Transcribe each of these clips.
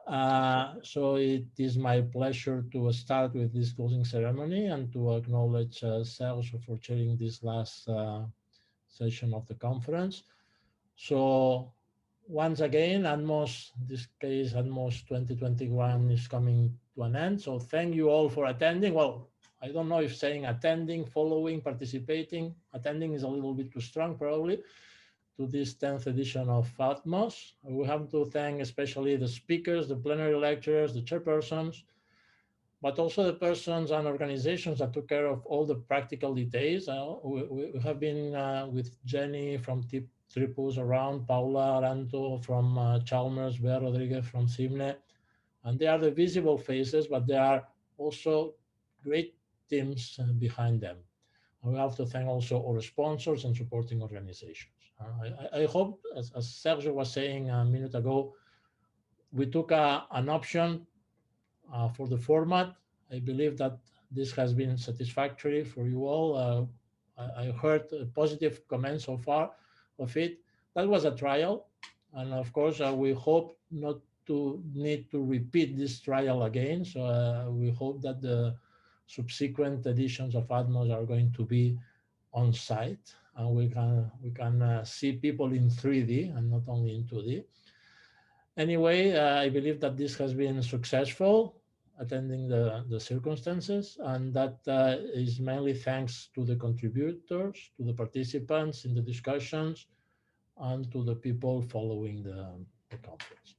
So it is my pleasure to start with this closing ceremony and to acknowledge Sergio for chairing this last session of the conference. So once again, ADMOS, in this case, ADMOS 2021 is coming to an end. So thank you all for attending. Well, I don't know if saying attending, following, participating. Attending is a little bit too strong, probably, to this 10th edition of ADMOS. We have to thank especially the speakers, the plenary lecturers, the chairpersons, but also the persons and organizations that took care of all the practical details. We have been with Jenny from Tripus around, Paula Aranto from Chalmers, Bea Rodriguez from CIMNE, and they are the visible faces, but there are also great teams behind them. And we have to thank also our sponsors and supporting organizations. I hope, as Sergio was saying a minute ago, we took an option for the format. I believe that this has been satisfactory for you all. I heard positive comments so far of it. That was a trial. And of course, we hope not to need to repeat this trial again. So we hope that the subsequent editions of ADMOS are going to be on site, and we can see people in 3D and not only in 2D. Anyway, I believe that this has been successful, attending the circumstances, and that is mainly thanks to the contributors, to the participants in the discussions, and to the people following the conference.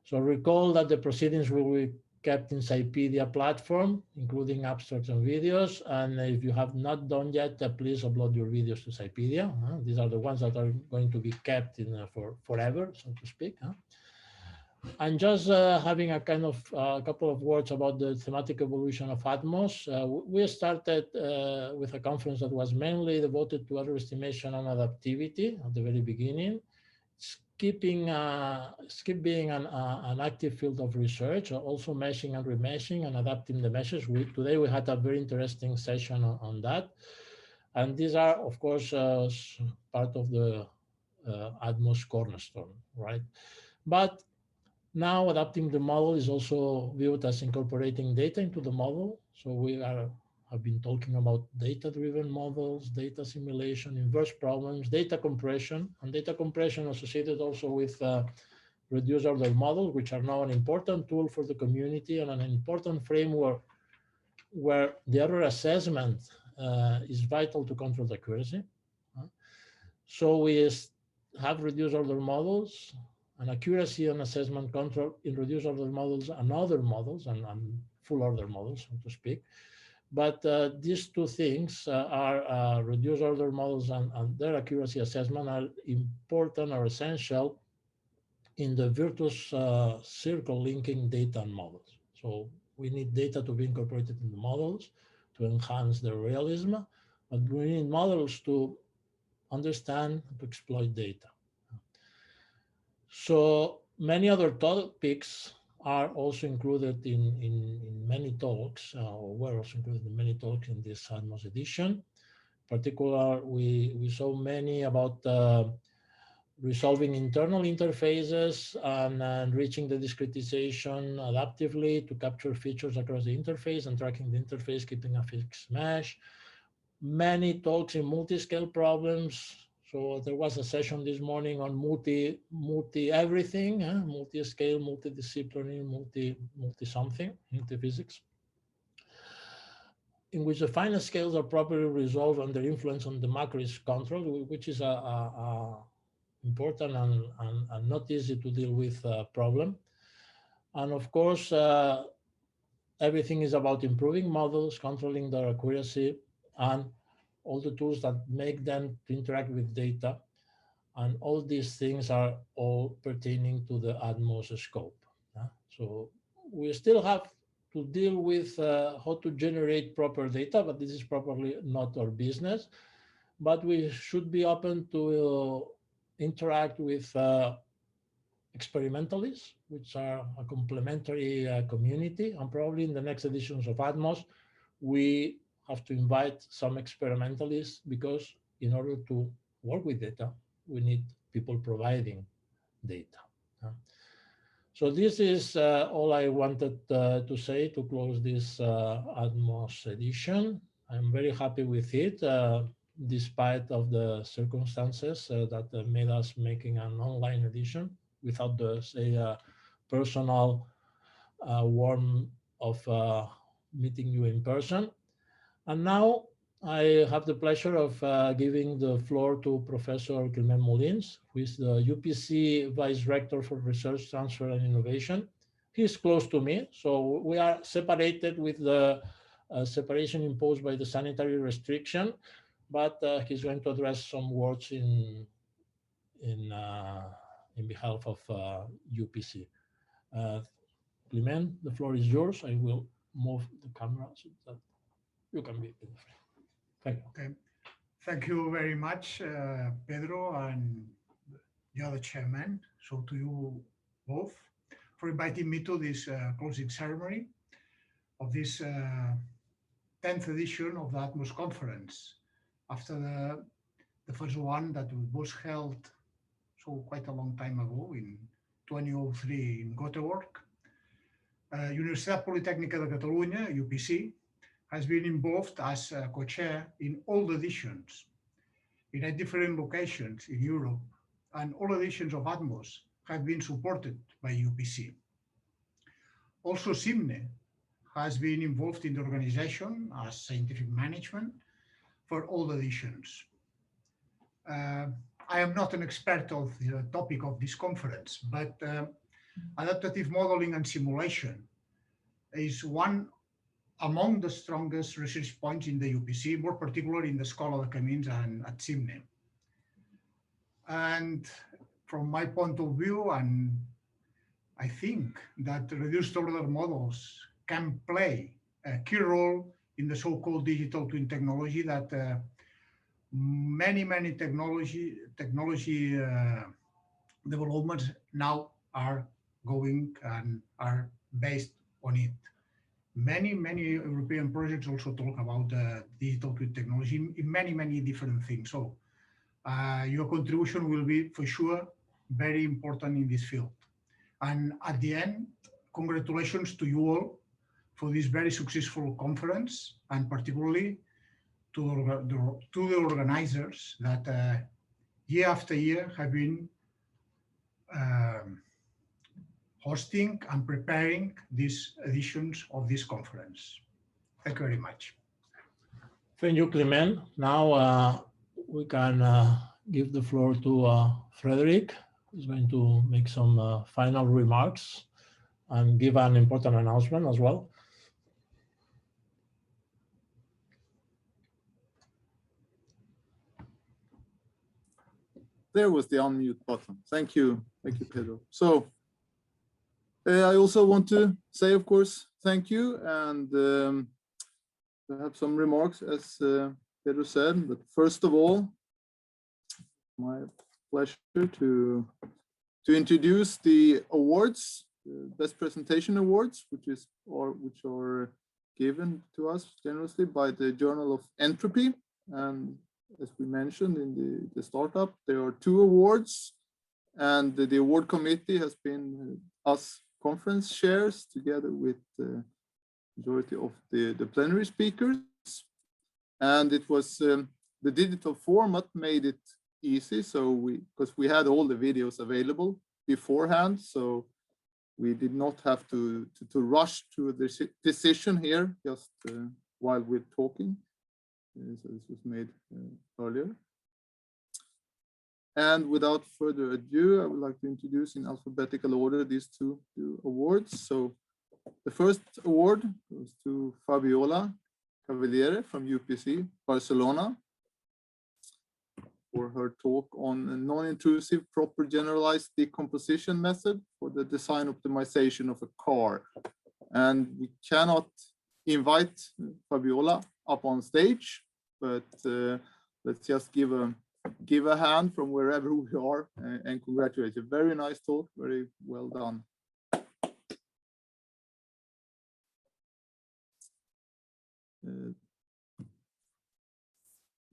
So recall that the proceedings will be kept in CIPEDIA platform, including abstracts and videos. And if you have not done yet, please upload your videos to CIPEDIA. These are the ones that are going to be kept in for forever, so to speak. And just having a kind of couple of words about the thematic evolution of ADMOS. We started with a conference that was mainly devoted to error estimation and adaptivity at the very beginning. Keep being an active field of research, also meshing and remeshing and adapting the meshes. Today we had a very interesting session on that. And these are, of course, part of the ADMOS cornerstone, right? But now adapting the model is also viewed as incorporating data into the model. So we have been talking about data-driven models, data simulation, inverse problems, data compression, and data compression associated also with reduced order models, which are now an important tool for the community and an important framework where the error assessment is vital to control the accuracy. So we have reduced order models, and accuracy and assessment control in reduced order models and other models and full order models, so to speak. But these two things are reduced order models and their accuracy assessment are important or essential in the virtuous circle linking data and models. So we need data to be incorporated in the models to enhance their realism, but we need models to understand, to exploit data. So many other topics are also included in many talks, or were also included in many talks in this ADMOS edition. In particular, we saw many about resolving internal interfaces and reaching the discretization adaptively to capture features across the interface and tracking the interface, keeping a fixed mesh. Many talks in multi-scale problems. So there was a session this morning on multi everything, multi-scale, multidisciplinary, multi-something, multi-physics, in which the final scales are properly resolved under influence on the macro risk control, which is a important and not easy to deal with problem. And of course, everything is about improving models, controlling their accuracy, and all the tools that make them to interact with data. And all these things are all pertaining to the ADMOS scope. So we still have to deal with how to generate proper data, but this is probably not our business. But we should be open to interact with experimentalists, which are a complementary community. And probably in the next editions of ADMOS, we have to invite some experimentalists, because in order to work with data, we need people providing data. So this is all I wanted to say to close this ADMOS edition. I'm very happy with it, despite of the circumstances that made us making an online edition without the, say, personal warmth of meeting you in person. And now I have the pleasure of giving the floor to Professor Climent Molins, who is the UPC Vice Rector for Research, Transfer, and Innovation. He's close to me, so we are separated with the separation imposed by the sanitary restriction, but he's going to address some words in behalf of UPC. Climent, the floor is yours. I will move the camera so that you can be in the frame. Thank you. Okay. Thank you very much, Pedro and the other chairman. So to you both for inviting me to this closing ceremony of this 10th edition of the ADMOS conference. After the first one that was held so quite a long time ago in 2003 in Göteborg. Universitat Politècnica de Catalunya, UPC, has been involved as co-chair in all editions in 8 different locations in Europe, and all editions of ADMOS have been supported by UPC. Also, CIMNE has been involved in the organization as scientific management for all editions. I am not an expert of the topic of this conference, but adaptive modeling and simulation is one among the strongest research points in the UPC, more particularly in the School of Camins and at CIMNE. And from my point of view, and I think that reduced order models can play a key role in the so-called digital twin technology that many technology developments now are going and are based on it. Many European projects also talk about digital twin technology in many different things. So your contribution will be for sure very important in this field. And at the end, congratulations to you all for this very successful conference, and particularly to the organizers that year after year have been hosting and preparing these editions of this conference. Thank you very much. Thank you, Climent. Now we can give the floor to Frederick, who's going to make some final remarks and give an important announcement as well. There was the unmute button. Thank you, Pedro. So I also want to say, of course, thank you, and I have some remarks, as Pedro said. But first of all, my pleasure to introduce the awards, Best Presentation Awards, which are given to us generously by the Journal of Entropy. And as we mentioned in the startup, there are 2 awards, and the award committee has been us conference chairs together with the majority of the plenary speakers. And it was the digital format made it easy, so because we had all the videos available beforehand, so we did not have to rush to the decision here just while we're talking. So this was made earlier. And without further ado, I would like to introduce in alphabetical order these two awards. So the first award goes to Fabiola Cavaliere from UPC Barcelona for her talk on a non-intrusive proper generalized decomposition method for the design optimization of a car. And we cannot invite Fabiola up on stage, but let's just give a hand from wherever we are and congratulate you. Very nice talk, very well done.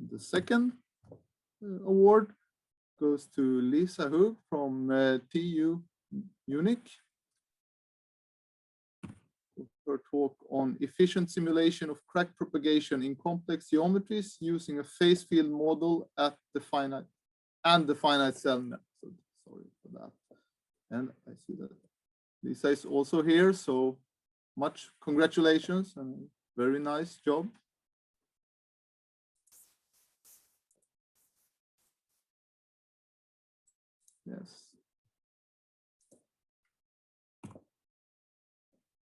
The second award goes to Lisa Hug from TU Munich her talk on efficient simulation of crack propagation in complex geometries using a phase field model at the finite CIMNE. So sorry for that. And I see that Lisa is also here, so much congratulations and very nice job. Yes.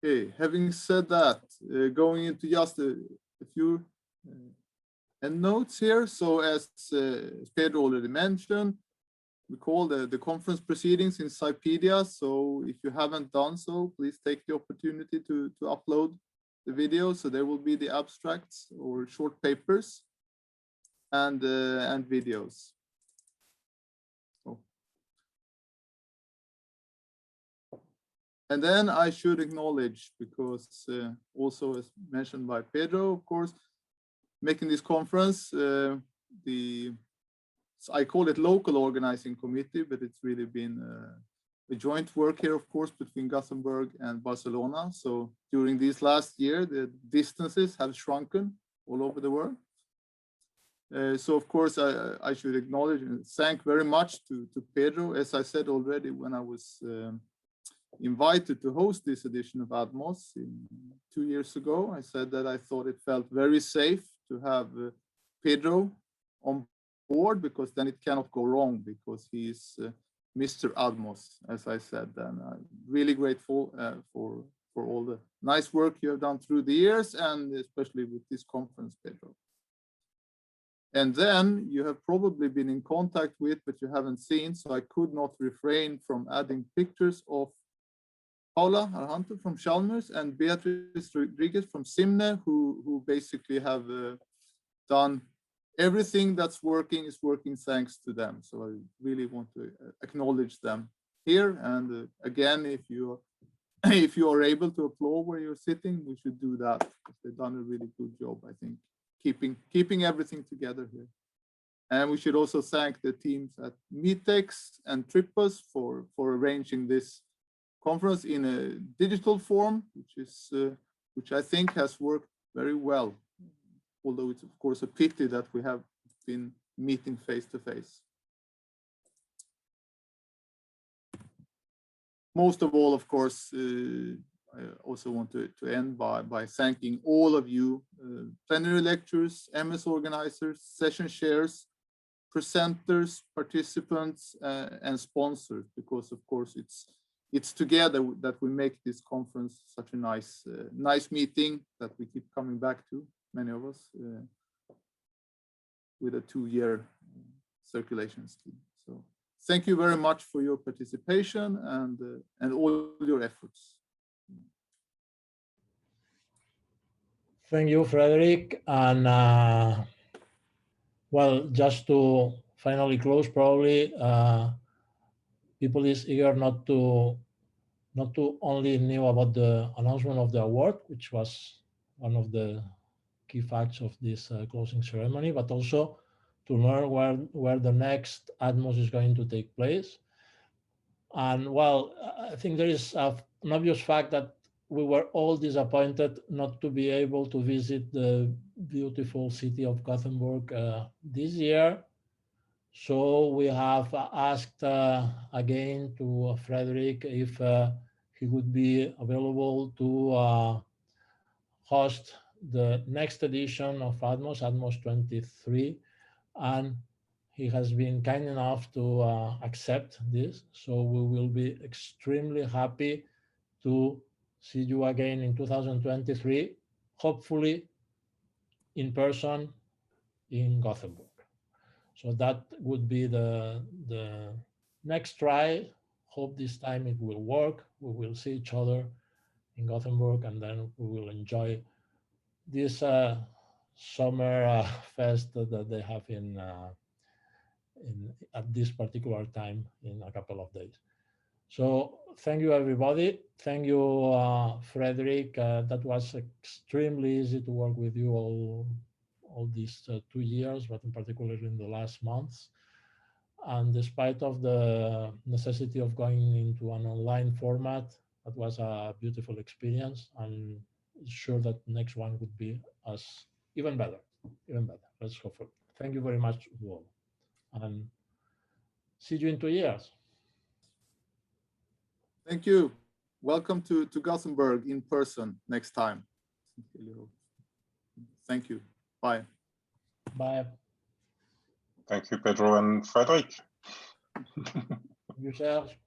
Okay, having said that, going into just a few endnotes here. So as Pedro already mentioned, we call the conference proceedings in Cypedia. So if you haven't done so, please take the opportunity to upload the video. So there will be the abstracts or short papers and videos. And then I should acknowledge, because also as mentioned by Pedro, of course, making this conference, I call it local organizing committee, but it's really been a joint work here, of course, between Gothenburg and Barcelona. So during this last year, the distances have shrunken all over the world. So of course, I should acknowledge and thank very much to Pedro. As I said already, when I was invited to host this edition of ADMOS 2 years ago, I said that I thought it felt very safe to have Pedro on board, because then it cannot go wrong, because he is Mr. ADMOS, as I said. And I'm really grateful for all the nice work you have done through the years, and especially with this conference, Pedro. And then you have probably been in contact with, but you haven't seen, so I could not refrain from adding pictures of Paula Arhanto from CIMNE and Beatriz Rodriguez from CIMNE, who basically have done everything that's working is working thanks to them. So I really want to acknowledge them here. And again, if you are able to applaud where you're sitting, we should do that, because they've done a really good job, I think, keeping everything together here. And we should also thank the teams at Meetex and Tripus for arranging this conference in a digital form, which I think has worked very well, although it's of course a pity that we have been meeting face to face. Most of all, of course, I also want to end by thanking all of you, plenary lecturers, MS organizers, session chairs, presenters, participants, and sponsors, because of course it's together that we make this conference such a nice meeting that we keep coming back to, many of us, with a 2-year circulation scheme. So thank you very much for your participation and all your efforts. Thank you, Frederick. And well, just to finally close, probably people is eager not to only knew about the announcement of the award, which was one of the key facts of this closing ceremony, but also to learn where the next ADMOS is going to take place. And well, I think there is an obvious fact that we were all disappointed not to be able to visit the beautiful city of Gothenburg this year. So we have asked again to Frederick if he would be available to host the next edition of ADMOS 23, and he has been kind enough to accept this. So we will be extremely happy to see you again in 2023, hopefully in person in Gothenburg. So that would be the next try. Hope this time it will work. We will see each other in Gothenburg, and then we will enjoy this summer fest that they have at this particular time in a couple of days. So thank you, everybody. Thank you, Frederick. That was extremely easy to work with you all these 2 years, but in particular in the last months. And despite of the necessity of going into an online format, that was a beautiful experience. And sure that the next one would be as even better, even better. Let's hope for it. Thank you very much, all, and see you in 2 years. Thank you. Welcome to Gothenburg in person next time. Thank you. Bye. Bye. Thank you, Pedro and Frederick. You, Serge.